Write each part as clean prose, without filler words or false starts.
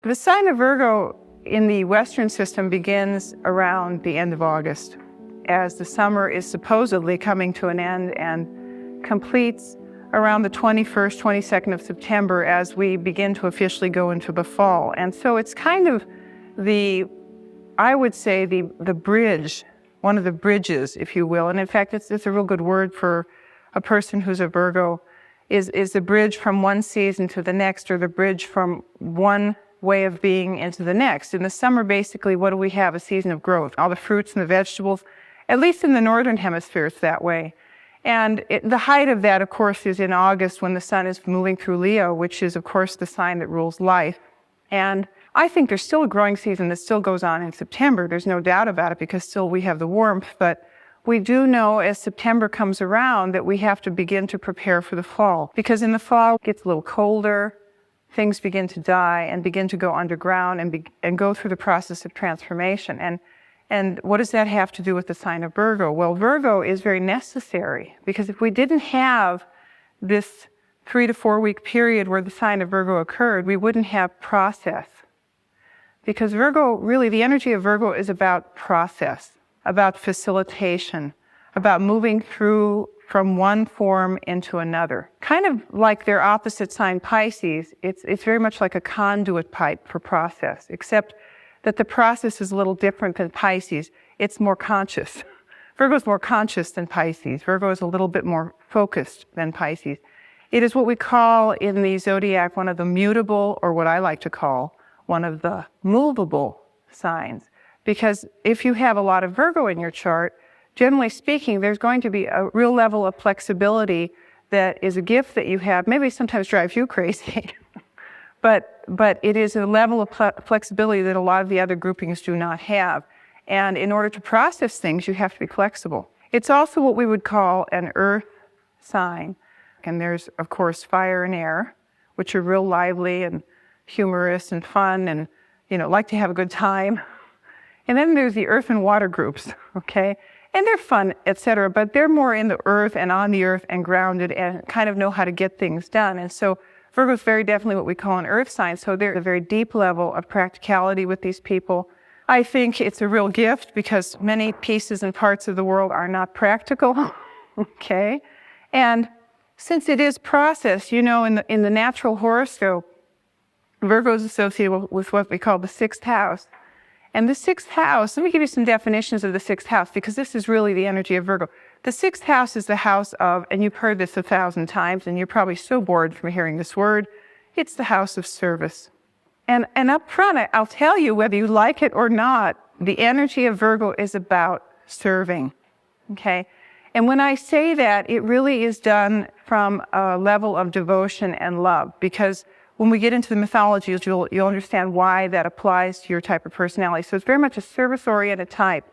The sign of Virgo in the Western system begins around the end of August, as the summer is supposedly coming to an end and completes around the 21st, 22nd of September as we begin to officially go into the fall. And so it's kind of I would say the bridge, one of the bridges, if you will. And in fact, it's a real good word for a person who's a Virgo, is the bridge from one season to the next, or the bridge from one way of being into the next. In the summer, basically, what do we have? A season of growth. All the fruits and the vegetables, at least in the northern hemisphere, it's that way. And the height of that, of course, is in August when the sun is moving through Leo, which is, of course, the sign that rules life. And I think there's still a growing season that still goes on in September. There's no doubt about it, because still we have the warmth. But we do know as September comes around that we have to begin to prepare for the fall. Because in the fall, it gets a little colder, things begin to die and begin to go underground and go through the process of transformation. And what does that have to do with the sign of Virgo? Well, Virgo is very necessary, because if we didn't have this 3 to 4 week period where the sign of Virgo occurred, we wouldn't have process. Because Virgo, really, the energy of Virgo is about process, about facilitation, about moving through from one form into another. Kind of like their opposite sign, Pisces, it's very much like a conduit pipe for process, except that the process is a little different than Pisces. It's more conscious. Virgo is more conscious than Pisces. Virgo is a little bit more focused than Pisces. It is what we call in the Zodiac one of the mutable, or what I like to call one of the movable signs. Because if you have a lot of Virgo in your chart, generally speaking, there's going to be a real level of flexibility that is a gift that you have, maybe sometimes drives you crazy, but it is a level of flexibility that a lot of the other groupings do not have. And in order to process things, you have to be flexible. It's also what we would call an earth sign. And there's, of course, fire and air, which are real lively and humorous and fun and, like to have a good time. And then there's the earth and water groups, okay? And they're fun, etc., but they're more in the earth and on the earth and grounded and kind of know how to get things done. And so Virgo is very definitely what we call an earth sign. So there's a very deep level of practicality with these people. I think it's a real gift because many pieces and parts of the world are not practical, okay? And since it is process, in the natural horoscope, Virgo is associated with what we call the sixth house. And the sixth house, let me give you some definitions of the sixth house, because this is really the energy of Virgo. The sixth house is the house of, and you've heard this 1,000 times, and you're probably so bored from hearing this word, it's the house of service. And up front, I'll tell you, whether you like it or not, the energy of Virgo is about serving, okay? And when I say that, it really is done from a level of devotion and love, because when we get into the mythologies, you'll understand why that applies to your type of personality. So it's very much a service-oriented type.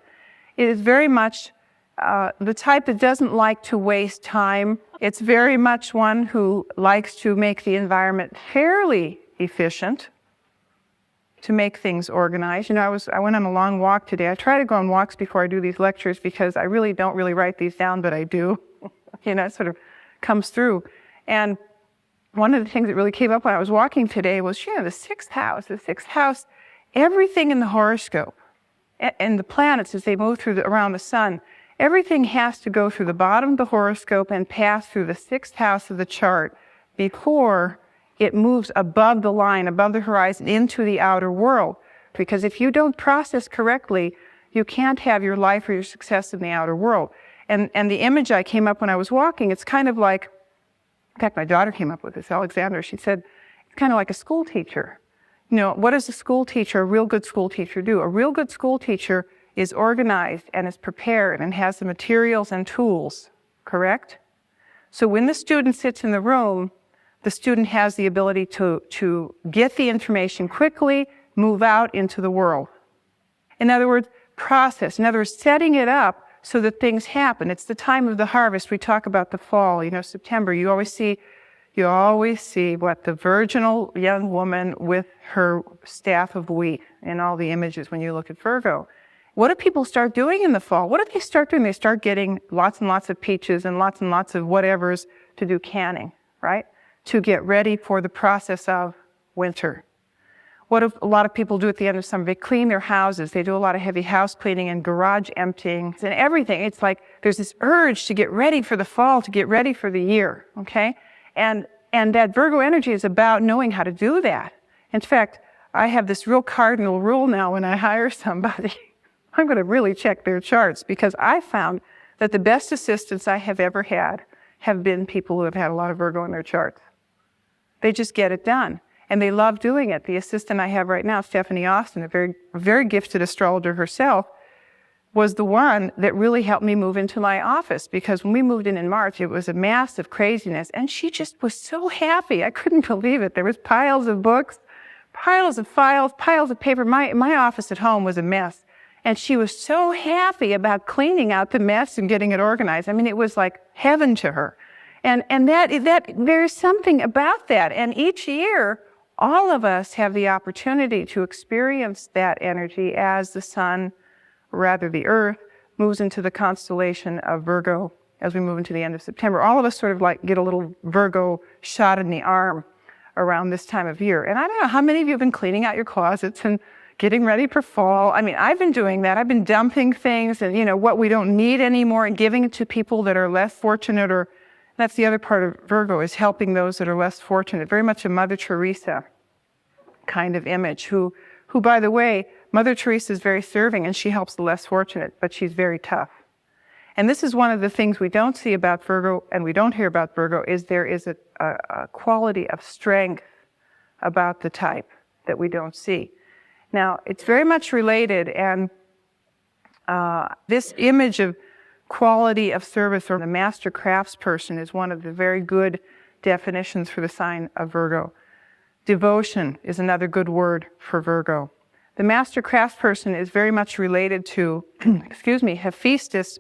It is very much the type that doesn't like to waste time. It's very much one who likes to make the environment fairly efficient, to make things organized. I went on a long walk today. I try to go on walks before I do these lectures because I really don't write these down, but I do. It sort of comes through. And one of the things that really came up when I was walking today was, the sixth house, everything in the horoscope and the planets as they move around the sun, everything has to go through the bottom of the horoscope and pass through the sixth house of the chart before it moves above the line, above the horizon, into the outer world. Because if you don't process correctly, you can't have your life or your success in the outer world. And the image I came up when I was walking, it's kind of like, in fact, my daughter came up with this, Alexandra. She said, it's kind of like a school teacher. What does a real good school teacher do? A real good school teacher is organized and is prepared and has the materials and tools, correct? So when the student sits in the room, the student has the ability to get the information quickly, move out into the world. In other words, process. In other words, setting it up so that things happen. It's the time of the harvest. We talk about the fall, September. You always see what the virginal young woman with her staff of wheat in all the images when you look at Virgo. What do people start doing in the fall? What do they start doing? They start getting lots and lots of peaches and lots of whatevers to do canning, right? To get ready for the process of winter. What a lot of people do at the end of summer, they clean their houses. They do a lot of heavy house cleaning and garage emptying and everything. It's like there's this urge to get ready for the fall, to get ready for the year, okay? And that Virgo energy is about knowing how to do that. In fact, I have this real cardinal rule now when I hire somebody. I'm going to really check their charts, because I found that the best assistants I have ever had have been people who have had a lot of Virgo in their charts. They just get it done. And they love doing it. The assistant I have right now, Stephanie Austin, a very gifted astrologer herself, was the one that really helped me move into my office, because when we moved in March, it was a massive craziness, and she just was so happy. I couldn't believe it. There was piles of books, piles of files, piles of paper. My office at home was a mess, and she was so happy about cleaning out the mess and getting it organized. I mean, it was like heaven to her. And that there's something about that. And each year, all of us have the opportunity to experience that energy as the sun, rather the earth, moves into the constellation of Virgo as we move into the end of September. All of us sort of like get a little Virgo shot in the arm around this time of year. And I don't know how many of you have been cleaning out your closets and getting ready for fall. I mean, I've been doing that. I've been dumping things and, what we don't need anymore and giving it to people that are less fortunate, or that's the other part of Virgo, is helping those that are less fortunate. Very much a Mother Teresa kind of image, who by the way, Mother Teresa is very serving and she helps the less fortunate, but she's very tough. And this is one of the things we don't see about Virgo, and we don't hear about Virgo, is there is a quality of strength about the type that we don't see. Now, it's very much related, and this image of quality of service, or the master craftsperson, is one of the very good definitions for the sign of Virgo. Devotion is another good word for Virgo. The master craftsperson is very much related to, Hephaestus,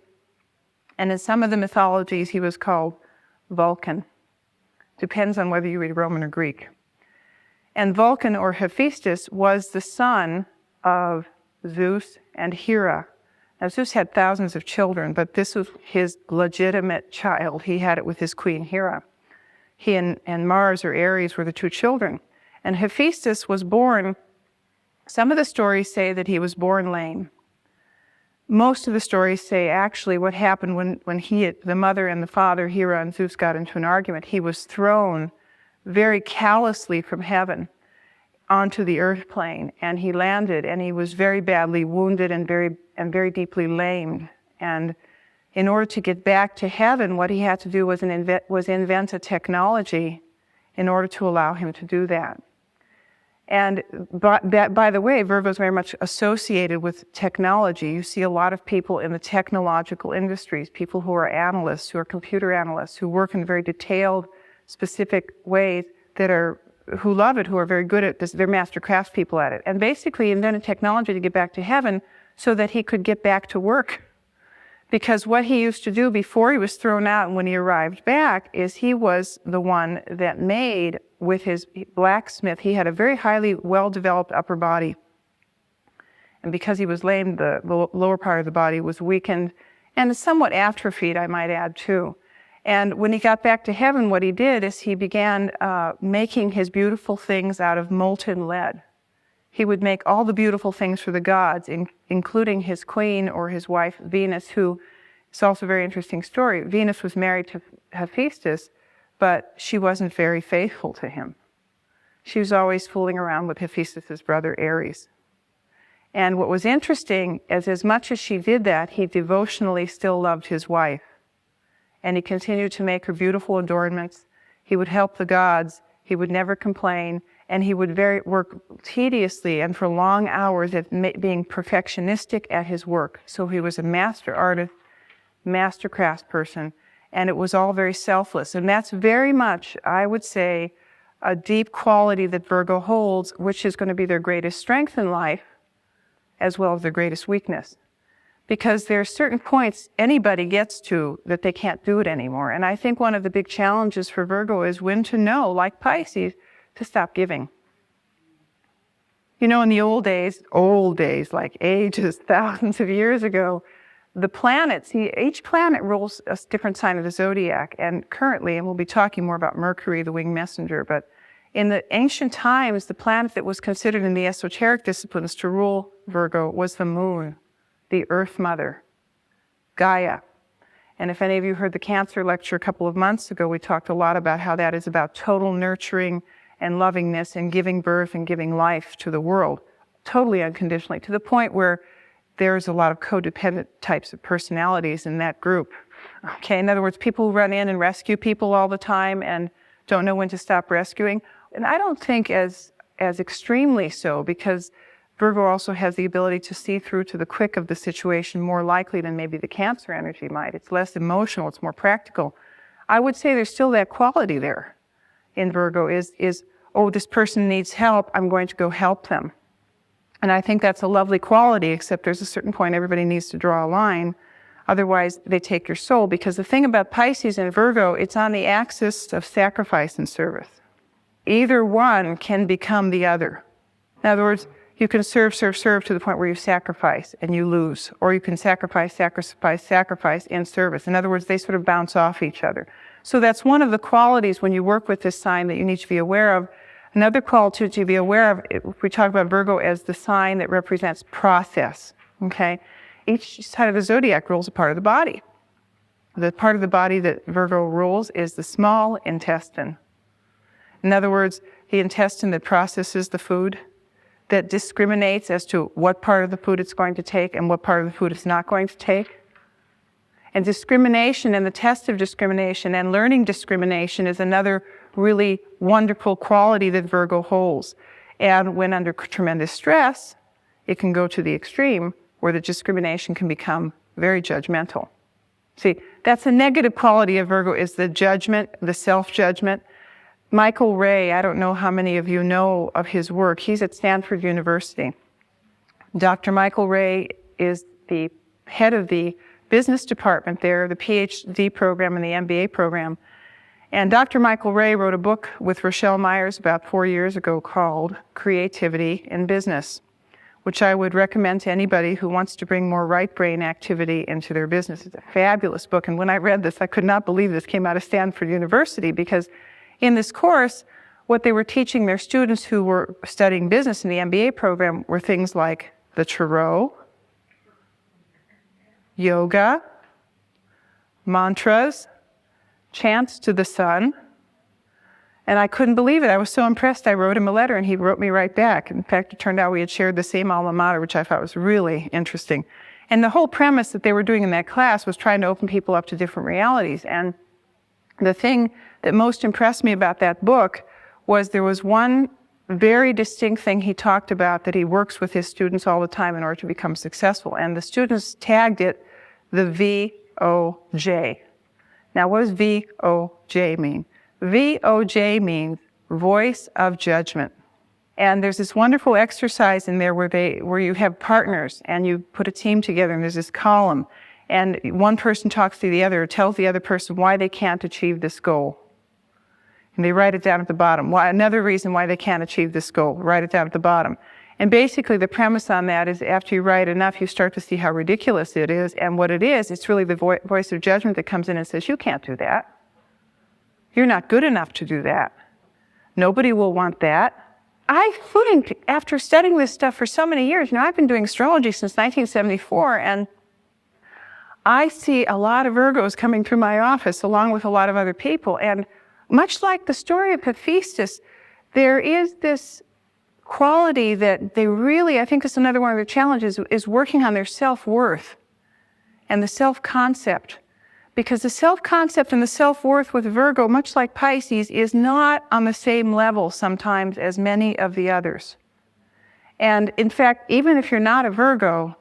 and in some of the mythologies he was called Vulcan. Depends on whether you read Roman or Greek. And Vulcan, or Hephaestus, was the son of Zeus and Hera. Now, Zeus had thousands of children, but this was his legitimate child. He had it with his queen Hera. He and Mars, or Ares, were the two children. And Hephaestus was born, some of the stories say that he was born lame. Most of the stories say actually what happened when the mother and the father, Hera and Zeus, got into an argument. He was thrown very callously from heaven onto the earth plane, and he landed, and he was very badly wounded and very deeply lamed. And in order to get back to heaven, what he had to do was invent a technology in order to allow him to do that. And by the way, Virgo is very much associated with technology. You see a lot of people in the technological industries, people who are analysts, who are computer analysts, who work in very detailed, specific ways, who love it, who are very good at this. They're master craftspeople at it. And basically invented technology to get back to heaven so that he could get back to work. Because what he used to do before he was thrown out and when he arrived back is he was the one that made, with his blacksmith, he had a very highly well-developed upper body. And because he was lame, the lower part of the body was weakened and somewhat atrophied, I might add, too. And when he got back to heaven, what he did is he began making his beautiful things out of molten lead. He would make all the beautiful things for the gods, including his queen, or his wife, Venus, who, it's also a very interesting story. Venus was married to Hephaestus, but she wasn't very faithful to him. She was always fooling around with Hephaestus' brother, Ares. And what was interesting is, as much as she did that, he devotionally still loved his wife. And he continued to make her beautiful adornments. He would help the gods. He would never complain. And he would work tediously and for long hours at being perfectionistic at his work. So he was a master artist, master craftsperson, and it was all very selfless. And that's very much, I would say, a deep quality that Virgo holds, which is going to be their greatest strength in life, as well as their greatest weakness. Because there are certain points anybody gets to that they can't do it anymore. And I think one of the big challenges for Virgo is when to know, like Pisces, to stop giving. In the old days, like ages, thousands of years ago, the planets, each planet rules a different sign of the zodiac. And currently, and we'll be talking more about Mercury, the winged messenger, but In the ancient times, the planet that was considered in the esoteric disciplines to rule Virgo was the moon, the Earth Mother, Gaia. And if any of you heard the Cancer lecture a couple of months ago, we talked a lot about how that is about total nurturing and lovingness and giving birth and giving life to the world, totally unconditionally, to the point where there's a lot of codependent types of personalities in that group. Okay, in other words, people who run in and rescue people all the time and don't know when to stop rescuing. And I don't think as extremely so, because Virgo also has the ability to see through to the quick of the situation more likely than maybe the Cancer energy might. It's less emotional, it's more practical. I would say there's still that quality there in Virgo is, oh, this person needs help, I'm going to go help them. And I think that's a lovely quality, except there's a certain point everybody needs to draw a line. Otherwise, they take your soul. Because the thing about Pisces and Virgo, it's on the axis of sacrifice and service. Either one can become the other. In other words, you can serve to the point where you sacrifice and you lose. Or you can sacrifice in service. In other words, they sort of bounce off each other. So that's one of the qualities when you work with this sign that you need to be aware of. Another quality to be aware of, if we talk about Virgo as the sign that represents process, okay? Each side of the zodiac rules a part of the body. The part of the body that Virgo rules is the small intestine. In other words, the intestine that processes the food, that discriminates as to what part of the food it's going to take and what part of the food it's not going to take. And discrimination and the test of discrimination and learning discrimination is another really wonderful quality that Virgo holds. And when under tremendous stress, it can go to the extreme where the discrimination can become very judgmental. See, that's a negative quality of Virgo, is the judgment, the self-judgment. Michael Ray, I don't know how many of you know of his work. He's at Stanford University. Dr. Michael Ray is the head of the business department there, the PhD program and the MBA program. And Dr. Michael Ray wrote a book with Rochelle Myers about 4 years ago called Creativity in Business, which I would recommend to anybody who wants to bring more right brain activity into their business. It's a fabulous book. And when I read this, I could not believe this came out of Stanford University, because in this course, what they were teaching their students who were studying business in the MBA program were things like the Tarot, yoga, mantras, chants to the sun. And I couldn't believe it. I was so impressed. I wrote him a letter and he wrote me right back. In fact, it turned out we had shared the same alma mater, which I thought was really interesting. And the whole premise that they were doing in that class was trying to open people up to different realities. And the thing that most impressed me about that book was there was one very distinct thing he talked about that he works with his students all the time in order to become successful. And the students tagged it the VOJ. Now, what does VOJ mean? VOJ means voice of judgment. And there's this wonderful exercise in there where you have partners and you put a team together and there's this column. And one person talks to the other, tells the other person why they can't achieve this goal. And they write it down at the bottom. Another reason why they can't achieve this goal, write it down at the bottom. And basically the premise on that is after you write enough, you start to see how ridiculous it is. And what it is, it's really the voice of judgment that comes in and says, you can't do that. You're not good enough to do that. Nobody will want that. After studying this stuff for so many years, I've been doing astrology since 1974, and I see a lot of Virgos coming through my office along with a lot of other people. And much like the story of Hephaestus, there is this quality that they really, I think it's another one of their challenges, is working on their self-worth and the self-concept. Because the self-concept and the self-worth with Virgo, much like Pisces, is not on the same level sometimes as many of the others. And in fact, even if you're not a Virgo,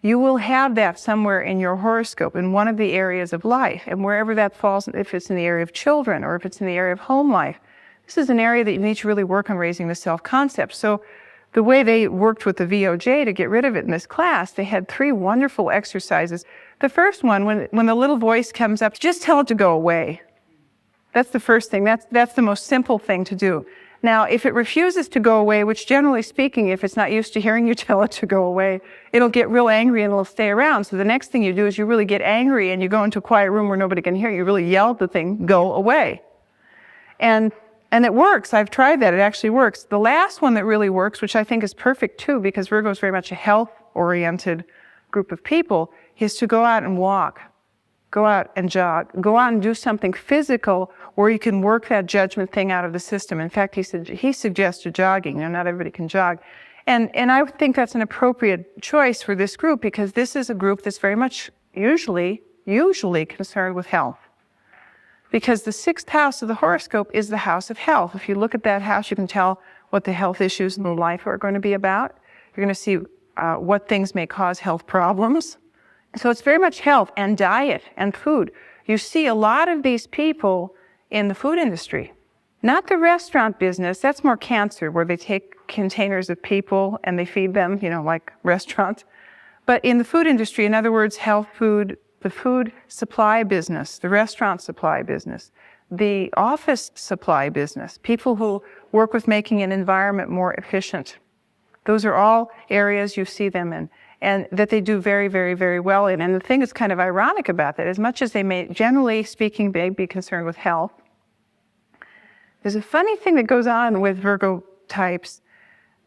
you will have that somewhere in your horoscope in one of the areas of life. And wherever that falls, if it's in the area of children or if it's in the area of home life, this is an area that you need to really work on raising the self-concept. So the way they worked with the VOJ to get rid of it in this class, they had 3 wonderful exercises. The first one, when the little voice comes up, just tell it to go away. That's the first thing. That's the most simple thing to do. Now, if it refuses to go away, which generally speaking, if it's not used to hearing you tell it to go away, it'll get real angry and it'll stay around. So the next thing you do is you really get angry and you go into a quiet room where nobody can hear you. You really yell at the thing, go away. And And it works. I've tried that. It actually works. The last one that really works, which I think is perfect too, because Virgo is very much a health-oriented group of people, is to go out and walk. Go out and jog. Go out and do something physical where you can work that judgment thing out of the system. In fact, he suggested jogging. Not everybody can jog. And I think that's an appropriate choice for this group, because this is a group that's very much usually concerned with health. Because the 6th house of the horoscope is the house of health. If you look at that house, you can tell what the health issues in the life are going to be about. You're going to see what things may cause health problems. So it's very much health and diet and food. You see a lot of these people in the food industry. Not the restaurant business, that's more Cancer, where they take containers of people and they feed them, like restaurants. But in the food industry, in other words, health food, the food supply business, the restaurant supply business, the office supply business, people who work with making an environment more efficient. Those are all areas you see them in, and that they do very, very, very well in. And the thing that's kind of ironic about that, as much as they may, generally speaking, be concerned with health, there's a funny thing that goes on with Virgo types.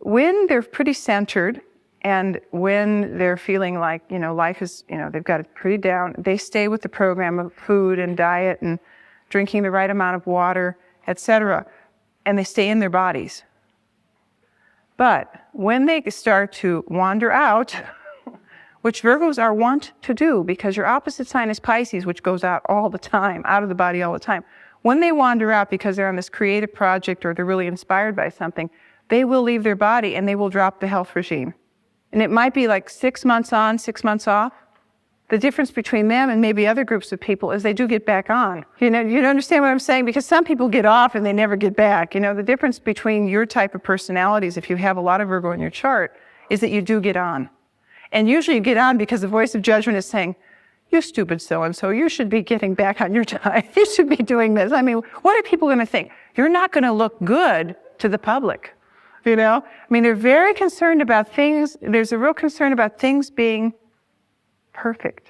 When they're pretty centered, and when they're feeling like, life is, they've got it pretty down, they stay with the program of food and diet and drinking the right amount of water, etc., and they stay in their bodies. But when they start to wander out, which Virgos are wont to do, because your opposite sign is Pisces, which goes out all the time, out of the body all the time. When they wander out because they're on this creative project or they're really inspired by something, they will leave their body and they will drop the health regime. And it might be like 6 months on, 6 months off. The difference between them and maybe other groups of people is they do get back on. You understand what I'm saying? Because some people get off and they never get back. The difference between your type of personalities, if you have a lot of Virgo in your chart, is that you do get on. And usually you get on because the voice of judgment is saying, you stupid so-and-so, you should be getting back on your time. You should be doing this. What are people going to think? You're not going to look good to the public. They're very concerned about things. There's a real concern about things being perfect.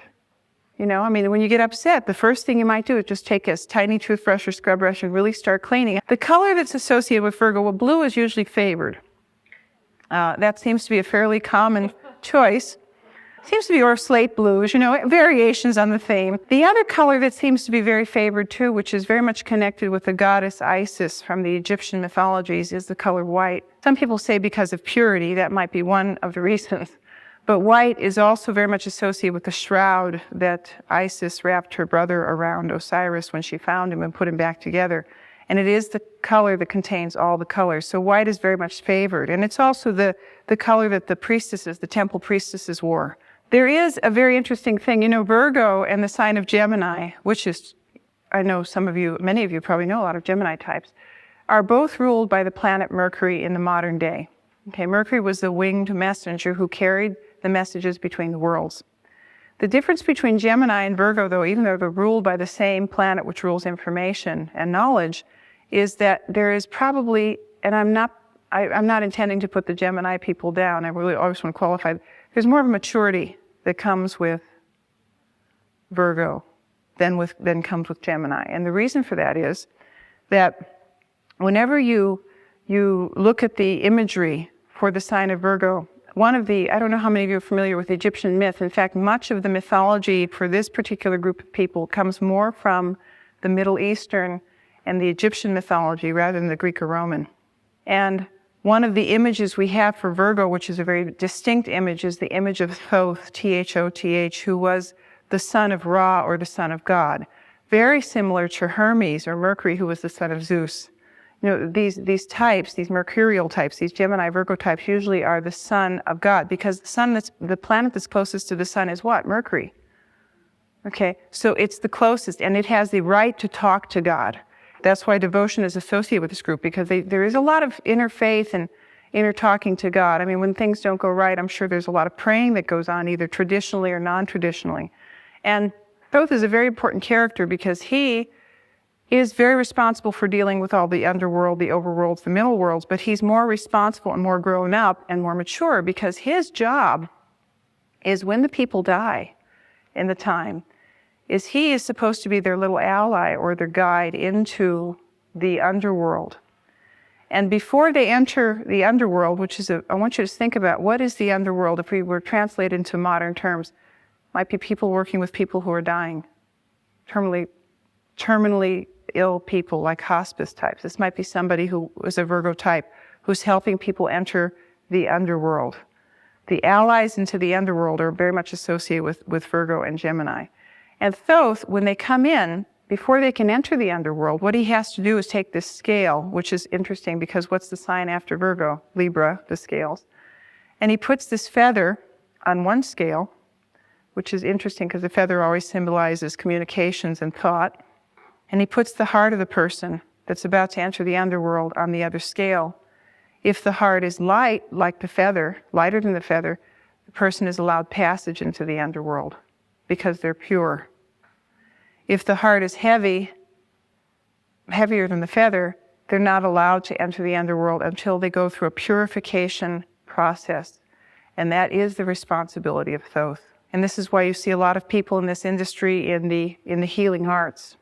When you get upset, the first thing you might do is just take a tiny toothbrush or scrub brush and really start cleaning. The color that's associated with Virgo, well, blue is usually favored. That seems to be a fairly common choice. Seems to be, or slate blues, variations on the theme. The other color that seems to be very favored too, which is very much connected with the goddess Isis from the Egyptian mythologies, is the color white. Some people say because of purity, that might be one of the reasons. But white is also very much associated with the shroud that Isis wrapped her brother around Osiris when she found him and put him back together. And it is the color that contains all the colors. So white is very much favored. And it's also the color that the priestesses, the temple priestesses wore. There is a very interesting thing. Virgo and the sign of Gemini, which is, I know many of you probably know a lot of Gemini types, are both ruled by the planet Mercury in the modern day. Okay, Mercury was the winged messenger who carried the messages between the worlds. The difference between Gemini and Virgo, though, even though they're ruled by the same planet which rules information and knowledge, is that there is probably, and I'm not intending to put the Gemini people down, I really always want to qualify, there's more of a maturity that comes with Virgo than comes with Gemini. And the reason for that is that whenever you look at the imagery for the sign of Virgo, I don't know how many of you are familiar with Egyptian myth. In fact, much of the mythology for this particular group of people comes more from the Middle Eastern and the Egyptian mythology rather than the Greek or Roman. And one of the images we have for Virgo, which is a very distinct image, is the image of Thoth, T-H-O-T-H, who was the son of Ra, or the son of God. Very similar to Hermes, or Mercury, who was the son of Zeus. These types, these mercurial types, these Gemini, Virgo types, usually are the son of God, because the planet that's closest to the sun is what? Mercury. Okay, so it's the closest, and it has the right to talk to God. That's why devotion is associated with this group, because there is a lot of inner faith and inner talking to God. When things don't go right, I'm sure there's a lot of praying that goes on, either traditionally or non-traditionally. And Thoth is a very important character because he is very responsible for dealing with all the underworld, the overworlds, the middle worlds, but he's more responsible and more grown up and more mature because his job is when the people die in the time, he is supposed to be their little ally or their guide into the underworld. And before they enter the underworld, which is I want you to think about, what is the underworld if we were translated into modern terms? Might be people working with people who are dying, terminally ill people, like hospice types. This might be somebody who is a Virgo type who's helping people enter the underworld. The allies into the underworld are very much associated with Virgo and Gemini. And Thoth, when they come in, before they can enter the underworld, what he has to do is take this scale, which is interesting because what's the sign after Virgo? Libra, the scales. And he puts this feather on one scale, which is interesting because the feather always symbolizes communications and thought. And he puts the heart of the person that's about to enter the underworld on the other scale. If the heart is light, like the feather, lighter than the feather, the person is allowed passage into the underworld because they're pure. If the heart is heavier than the feather, they're not allowed to enter the underworld until they go through a purification process. And that is the responsibility of Thoth. And this is why you see a lot of people in this industry in the healing arts.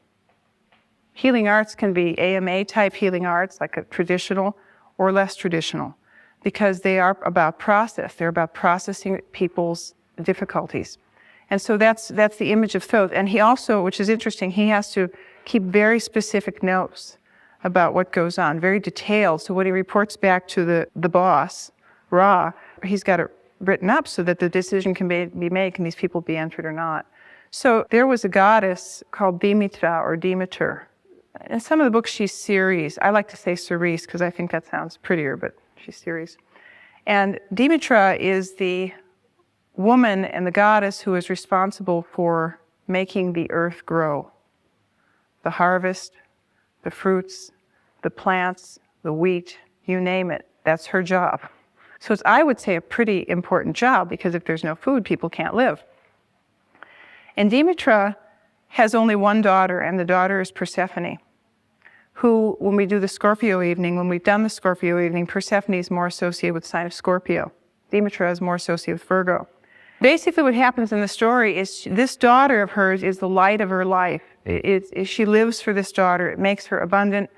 Healing arts can be AMA type healing arts, like a traditional or less traditional, because they are about process. They're about processing people's difficulties. And so that's the image of Thoth. And he also, which is interesting, he has to keep very specific notes about what goes on, very detailed. So when he reports back to the boss, Ra, he's got it written up so that the decision can be made, can these people be entered or not. So there was a goddess called Demetra or Demeter. In some of the books, she's Ceres. I like to say Ceres because I think that sounds prettier, but she's Ceres. And Demetra is the woman and the goddess who is responsible for making the earth grow. The harvest, the fruits, the plants, the wheat, you name it. That's her job. So it's, I would say, a pretty important job because if there's no food, people can't live. And Demetra has only one daughter, and the daughter is Persephone, who, when we do the Scorpio evening, when we've done the Scorpio evening, Persephone is more associated with the sign of Scorpio. Demetra is more associated with Virgo. Basically what happens in the story is this daughter of hers is the light of her life. She lives for this daughter. It makes her abundant.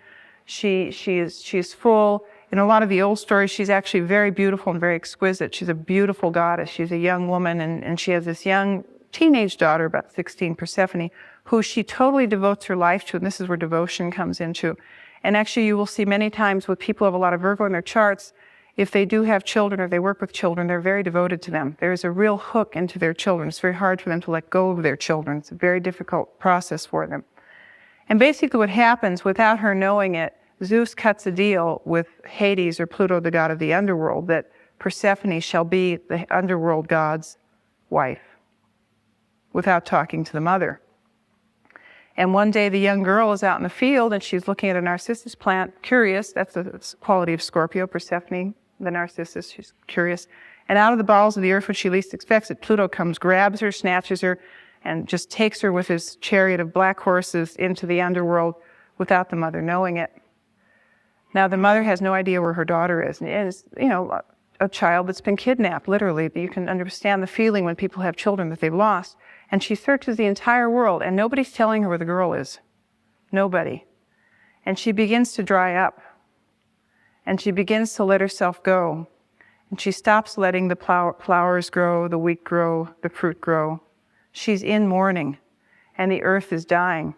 She is full. In a lot of the old stories, she's actually very beautiful and very exquisite. She's a beautiful goddess. She's a young woman, and she has this young teenage daughter, about 16, Persephone, who she totally devotes her life to, and this is where devotion comes into. And actually, you will see many times with people who have a lot of Virgo in their charts, if they do have children or they work with children, they're very devoted to them. There is a real hook into their children. It's very hard for them to let go of their children. It's a very difficult process for them. And basically what happens, without her knowing it, Zeus cuts a deal with Hades, or Pluto, the god of the underworld, that Persephone shall be the underworld god's wife, without talking to the mother. And one day the young girl is out in the field and she's looking at a narcissus plant, curious. That's the quality of Scorpio, Persephone, the narcissus. She's curious. And out of the bowels of the earth, when she least expects it, Pluto comes, grabs her, snatches her, and just takes her with his chariot of black horses into the underworld without the mother knowing it. Now, the mother has no idea where her daughter is. And it is, a child that's been kidnapped, literally. You can understand the feeling when people have children that they've lost. And she searches the entire world, and nobody's telling her where the girl is. Nobody. And she begins to dry up. And she begins to let herself go. And she stops letting the flowers grow, the wheat grow, the fruit grow. She's in mourning, and the earth is dying.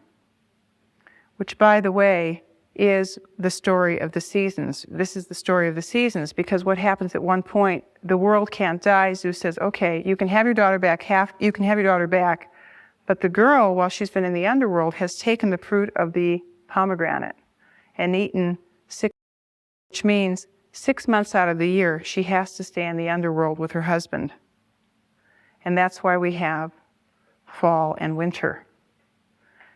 Which, by the way, is the story of the seasons. This is the story of the seasons, because what happens at one point, the world can't die. Zeus says, okay, you can have your daughter back, but the girl, while she's been in the underworld, has taken the fruit of the pomegranate and eaten 6, which means 6 months out of the year, she has to stay in the underworld with her husband. And that's why we have fall and winter.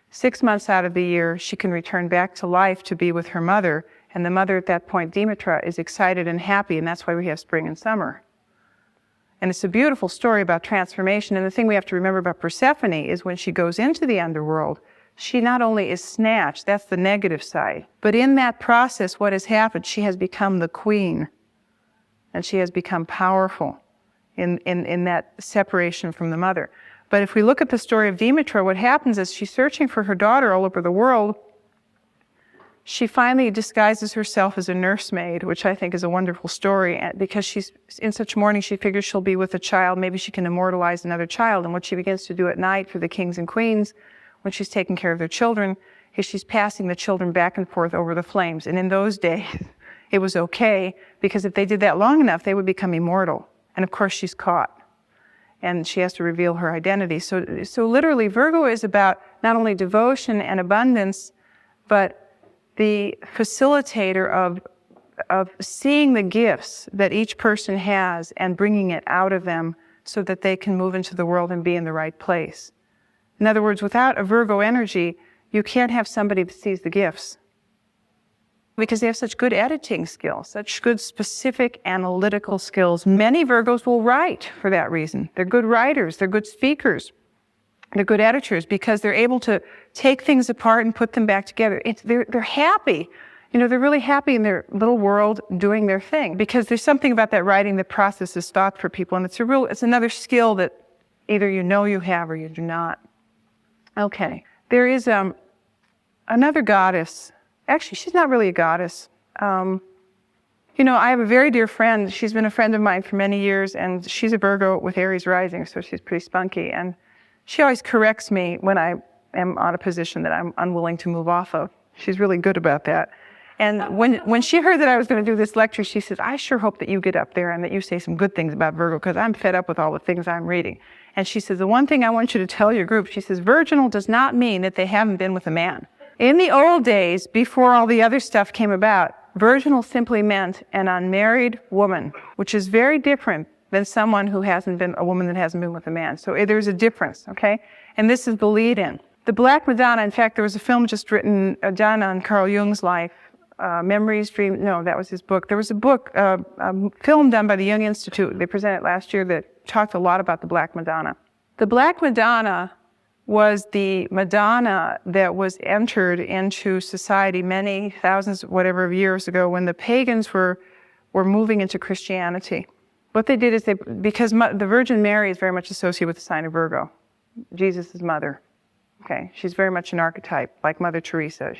6 months out of the year, she can return back to life to be with her mother, and the mother at that point, Demetra, is excited and happy, and that's why we have spring and summer. And it's a beautiful story about transformation, and the thing we have to remember about Persephone is when she goes into the underworld, she not only is snatched, that's the negative side, but in that process, what has happened, she has become the queen, and she has become powerful in that separation from the mother. But if we look at the story of Demetra, what happens is she's searching for her daughter all over the world. she finally disguises herself as a nursemaid, which I think is a wonderful story, because she's in such mourning, she figures she'll be with a child, maybe she can immortalize another child. And what she begins to do at night for the kings and queens, when she's taking care of their children, is she's passing the children back and forth over the flames. And in those days, it was okay, because if they did that long enough, they would become immortal. And of course, she's caught. And she has to reveal her identity. So literally, Virgo is about not only devotion and abundance, but the facilitator of seeing the gifts that each person has and bringing it out of them so that they can move into the world and be in the right place. In other words, without a Virgo energy, you can't have somebody that sees the gifts, because they have such good editing skills, such good specific analytical skills. Many Virgos will write for that reason. They're good writers, they're good speakers, they're good editors, because they're able to take things apart and put them back together. They're happy. You know, they're really happy in their little world doing their thing, because there's something about that writing that processes thought for people, and it's another skill that either you know you have or you do not. Okay. There is another goddess. Actually, she's not really a goddess. You know, I have a very dear friend. She's been a friend of mine for many years, and she's a Virgo with Aries rising, so she's pretty spunky. And she always corrects me when I am on a position that I'm unwilling to move off of. She's really good about that. And when she heard that I was going to do this lecture, she says, I sure hope that you get up there and that you say some good things about Virgo, because I'm fed up with all the things I'm reading. And she says, the one thing I want you to tell your group, she says, virginal does not mean that they haven't been with a man. In the old days, before all the other stuff came about, virginal simply meant an unmarried woman, which is very different than someone who hasn't been, a woman that hasn't been with a man. So there's a difference, okay? And this is the lead-in. The Black Madonna, in fact, there was a film just done on Carl Jung's life, Memories, Dreams, no, that was his book. There was a book, a film done by the Jung Institute, they presented last year, that talked a lot about the Black Madonna. The Black Madonna was the Madonna that was entered into society many thousands, whatever, of years ago, when the pagans were moving into Christianity. What they did is because the Virgin Mary is very much associated with the sign of Virgo, Jesus' mother. Okay, she's very much an archetype, like Mother Teresa.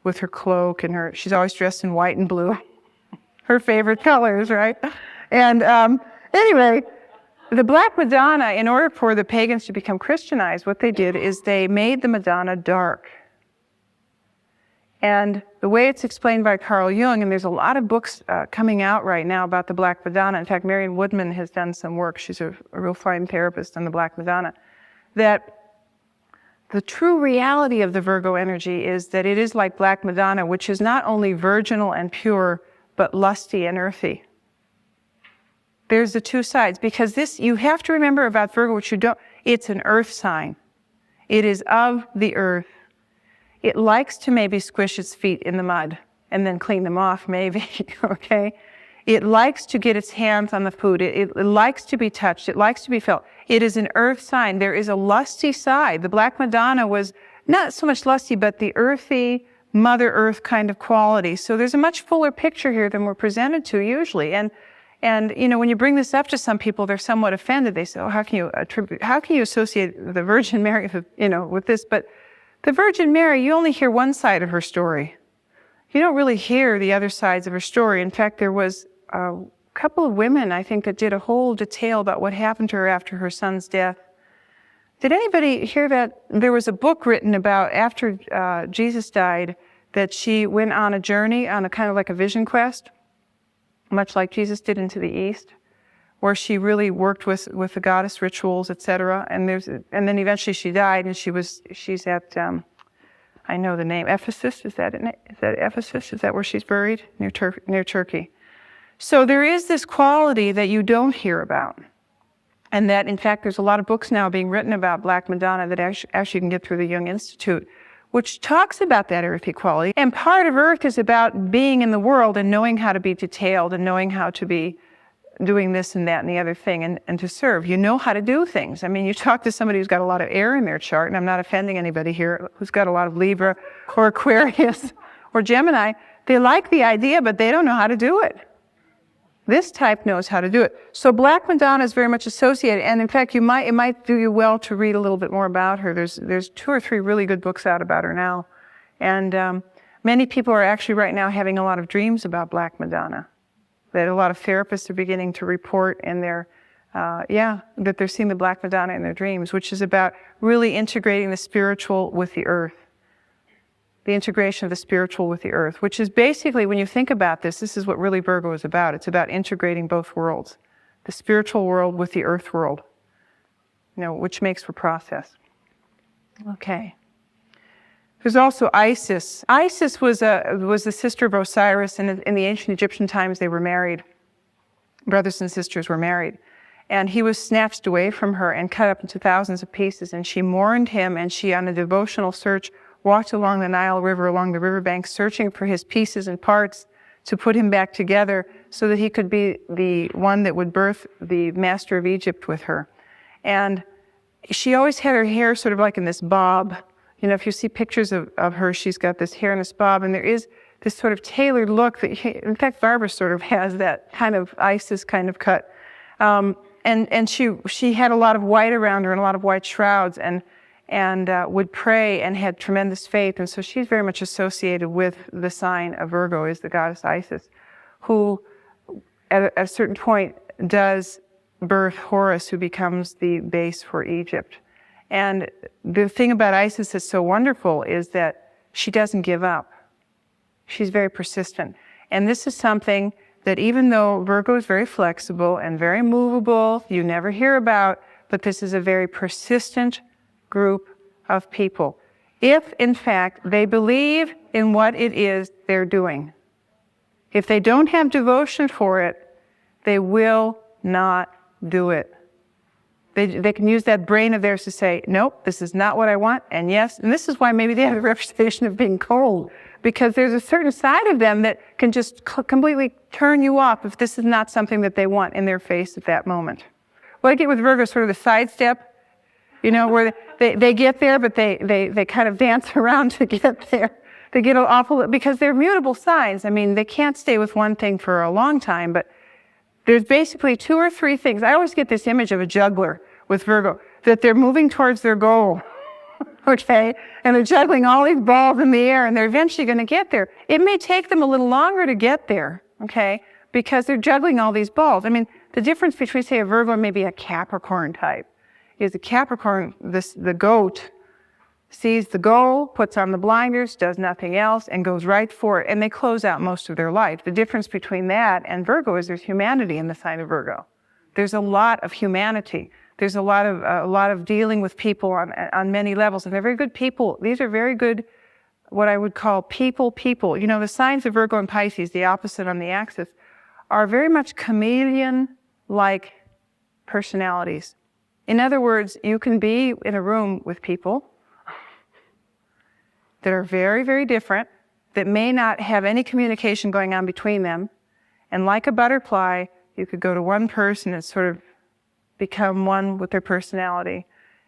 With her cloak and she's always dressed in white and blue, her favorite colors, right? And anyway, the Black Madonna, in order for the pagans to become Christianized, what they did is they made the Madonna dark. And the way it's explained by Carl Jung, and there's a lot of books coming out right now about the Black Madonna. In fact, Marion Woodman has done some work. She's a real fine therapist on the Black Madonna. That the true reality of the Virgo energy is that it is like Black Madonna, which is not only virginal and pure, but lusty and earthy. There's the two sides, because this, you have to remember about Virgo, which you don't, it's an earth sign. It is of the earth. It likes to maybe squish its feet in the mud and then clean them off, maybe, okay? It likes to get its hands on the food. It likes to be touched. It likes to be felt. It is an earth sign. There is a lusty side. The Black Madonna was not so much lusty, but the earthy, Mother Earth kind of quality. So there's a much fuller picture here than we're presented to usually. And you know, when you bring this up to some people, they're somewhat offended. They say, oh, how can you associate the Virgin Mary, you know, with this? But the Virgin Mary, you only hear one side of her story. You don't really hear the other sides of her story. In fact, there was a couple of women, I think, that did a whole detail about what happened to her after her son's death. Did anybody hear that? There was a book written about after Jesus died, that she went on a journey, on a kind of like a vision quest, much like Jesus did into the East, where she really worked with the goddess rituals, etc. And then eventually she died, and she's at I know the name, Ephesus. Is that Ephesus? Is that where she's buried? Near Turkey. So there is this quality that you don't hear about. And that, in fact, there's a lot of books now being written about Black Madonna that actually you can get through the Jung Institute, which talks about that earthy quality. And part of Earth is about being in the world and knowing how to be detailed and knowing how to be doing this and that and the other thing and to serve. You know how to do things. I mean, you talk to somebody who's got a lot of air in their chart, and I'm not offending anybody here, who's got a lot of Libra or Aquarius or Gemini. They like the idea, but they don't know how to do it. This type knows how to do it. So Black Madonna is very much associated, and in fact, it might do you well to read a little bit more about her. There's 2 or 3 really good books out about her now. And Many people are actually right now having a lot of dreams about Black Madonna. That a lot of therapists are beginning to report in their, that they're seeing the Black Madonna in their dreams, which is about really integrating the spiritual with the earth. The integration of the spiritual with the earth, which is basically, when you think about this, this is what really Virgo is about. It's about integrating both worlds, the spiritual world with the earth world, which makes for process. Okay. There's also Isis. Isis was the sister of Osiris, and in the ancient Egyptian times they were married. Brothers and sisters were married. And he was snatched away from her and cut up into thousands of pieces, and she mourned him, and she, on a devotional search, walked along the Nile River, along the riverbank, searching for his pieces and parts to put him back together so that he could be the one that would birth the master of Egypt with her. And she always had her hair sort of like in this bob. If you see pictures of her, she's got this hair in this bob, and there is this sort of tailored look that, in fact, Barbara sort of has that kind of Isis kind of cut. And she had a lot of white around her and a lot of white shrouds, and would pray and had tremendous faith. And so she's very much associated with the sign of Virgo, is the goddess Isis, who at a certain point does birth Horus, who becomes the base for Egypt. And the thing about Isis that's so wonderful is that she doesn't give up. She's very persistent. And this is something that, even though Virgo is very flexible and very movable, you never hear about, but this is a very persistent group of people. If, in fact, they believe in what it is they're doing. If they don't have devotion for it, they will not do it. They can use that brain of theirs to say, nope, this is not what I want, and yes. And this is why maybe they have the reputation of being cold, because there's a certain side of them that can just completely turn you off if this is not something that they want in their face at that moment. What I get with Virgo is sort of the sidestep, where they get there, but they kind of dance around to get there. They get awful, because they're mutable signs. I mean, they can't stay with one thing for a long time, but there's basically 2 or 3 things. I always get this image of a juggler with Virgo, that they're moving towards their goal, okay? And they're juggling all these balls in the air, and they're eventually going to get there. It may take them a little longer to get there, okay? Because they're juggling all these balls. I mean, the difference between, say, a Virgo and maybe a Capricorn type is the Capricorn, the goat, sees the goal, puts on the blinders, does nothing else, and goes right for it, and they close out most of their life. The difference between that and Virgo is there's humanity in the sign of Virgo. There's a lot of humanity. There's a lot of dealing with people on many levels, and they're very good people. These are very good, what I would call people. The signs of Virgo and Pisces, the opposite on the axis, are very much chameleon-like personalities. In other words, you can be in a room with people that are very, very different, that may not have any communication going on between them. And like a butterfly, you could go to one person and sort of become one with their personality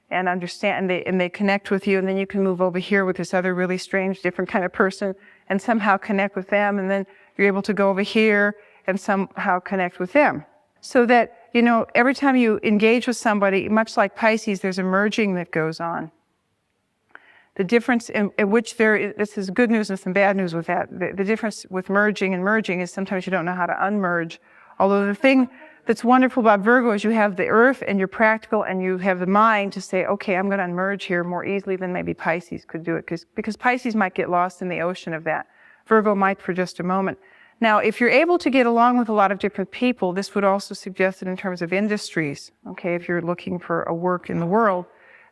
and understand, and they connect with you, and then you can move over here with this other really strange, different kind of person and somehow connect with them, and then you're able to go over here and somehow connect with them. So that, every time you engage with somebody, much like Pisces, there's a merging that goes on. The difference in which this is good news and some bad news with that. The difference with merging and merging is sometimes you don't know how to unmerge. Although the thing that's wonderful about Virgo is you have the earth and you're practical, and you have the mind to say, okay, I'm going to unmerge here more easily than maybe Pisces could do it, because Pisces might get lost in the ocean of that. Virgo might for just a moment. Now, if you're able to get along with a lot of different people, this would also suggest that in terms of industries, okay, if you're looking for a work in the world,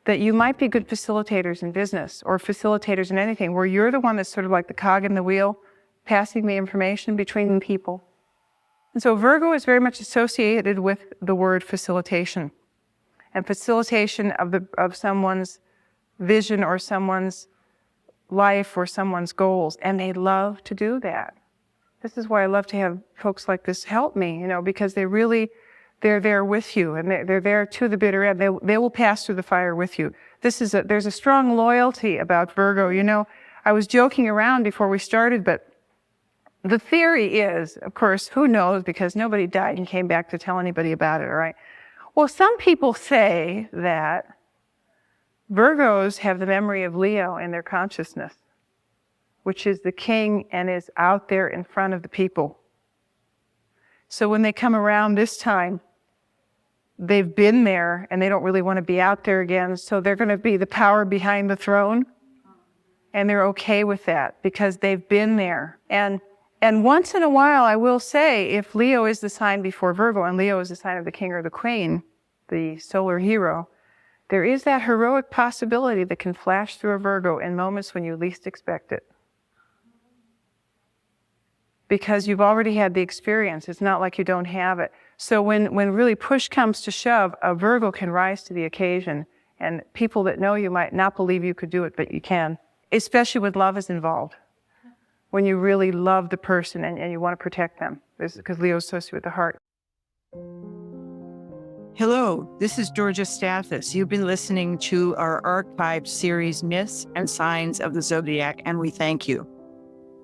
that you might be good facilitators in business or facilitators in anything, where you're the one that's sort of like the cog in the wheel, passing the information between people. And so Virgo is very much associated with the word facilitation, and facilitation of someone's vision or someone's life or someone's goals, and they love to do that. This is why I love to have folks like this help me, because they're there with you, and they're there to the bitter end. They will pass through the fire with you. There's a strong loyalty about Virgo. I was joking around before we started, but the theory is, of course, who knows, because nobody died and came back to tell anybody about it, all right? Well, some people say that Virgos have the memory of Leo in their consciousness. which is the king and is out there in front of the people. So when they come around this time, they've been there and they don't really want to be out there again. So they're going to be the power behind the throne. And they're okay with that because they've been there. And once in a while, I will say, if Leo is the sign before Virgo, and Leo is the sign of the king or the queen, the solar hero, there is that heroic possibility that can flash through a Virgo in moments when you least expect it. Because you've already had the experience. It's not like you don't have it. So when really push comes to shove, a Virgo can rise to the occasion. And people that know you might not believe you could do it, but you can. Especially when love is involved. When you really love the person and you want to protect them. Because Leo is associated with the heart. Hello, this is Georgia Stathis. You've been listening to our archived series, Myths and Signs of the Zodiac, and we thank you.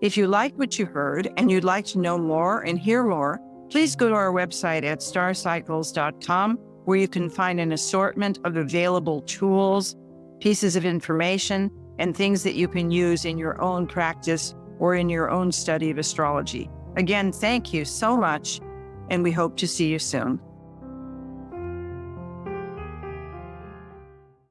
If you like what you heard and you'd like to know more and hear more, please go to our website at starcycles.com, where you can find an assortment of available tools, pieces of information, and things that you can use in your own practice or in your own study of astrology. Again, thank you so much, and we hope to see you soon.